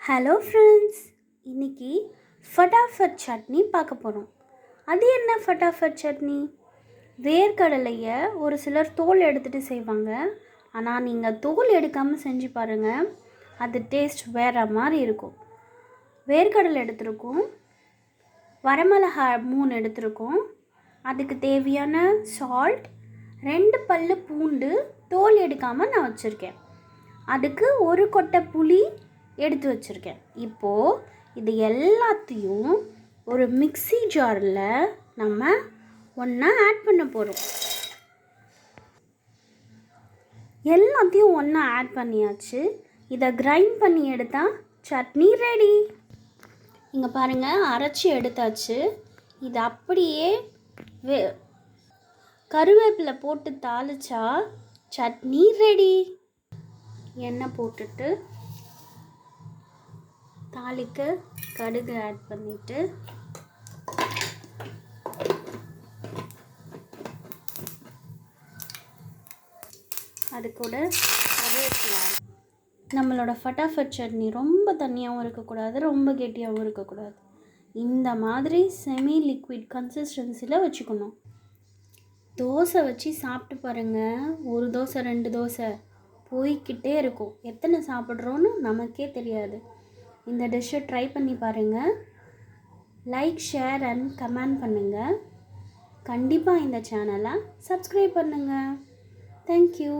Hello friends, இன்றைக்கி ஃபட்டாஃபட் சட்னி பார்க்க போகிறோம். அது என்ன ஃபட்டாஃபட் சட்னி? வேர்க்கடலையை ஒரு சிலர் தோல் எடுத்துகிட்டு செய்வாங்க. ஆனால் நீங்கள் தோல் எடுக்காமல் செஞ்சு பாருங்கள், அது டேஸ்ட் வேறு மாதிரி இருக்கும். வேர்க்கடலை எடுத்துருக்கோம், வரமிளகா 3 எடுத்துருக்கோம், அதுக்கு தேவையான சால்ட், 2 பல்லு பூண்டு தோல் எடுக்காமல் நான் வச்சுருக்கேன். அதுக்கு ஒரு கொட்டை புளி எடுத்து வச்சுருக்கேன். இப்போது இது எல்லாத்தையும் ஒரு மிக்ஸி ஜாரில் நம்ம ஒன்றா ஆட் பண்ண போகிறோம். எல்லாத்தையும் ஒன்றா ஆட் பண்ணியாச்சு. இதை கிரைண்ட் பண்ணி எடுத்தால் சட்னி ரெடி. இங்கே பாருங்கள், அரைச்சி எடுத்தாச்சு. இது அப்படியே கருவேப்பிலை போட்டு தாளிச்சா சட்னி ரெடி. எண்ணெய் போட்டுட்டு தாளிக்கு கடுகு ஆட் பண்ணிவிட்டு அது கூட கருவேப்பிலை. நம்மளோட ஃபட்டாஃபட் சட்னி ரொம்ப தண்ணியாகவும் இருக்கக்கூடாது, ரொம்ப கெட்டியாகவும் இருக்கக்கூடாது. இந்த மாதிரி செமி லிக்விட் கன்சிஸ்டன்சியில் வச்சுக்கணும். தோசை வச்சு சாப்பிட்டு பாருங்கள். ஒரு தோசை 2 தோசை போய்கிட்டே இருக்கும். எத்தனை சாப்பிட்றோன்னு நமக்கே தெரியாது. இந்த டிஷ்ஷை ட்ரை பண்ணி பாருங்கள். லைக், ஷேர் அண்ட் கமெண்ட் பண்ணுங்கள். கண்டிப்பாக இந்த சேனலை சப்ஸ்கிரைப் பண்ணுங்கள். தேங்க்யூ.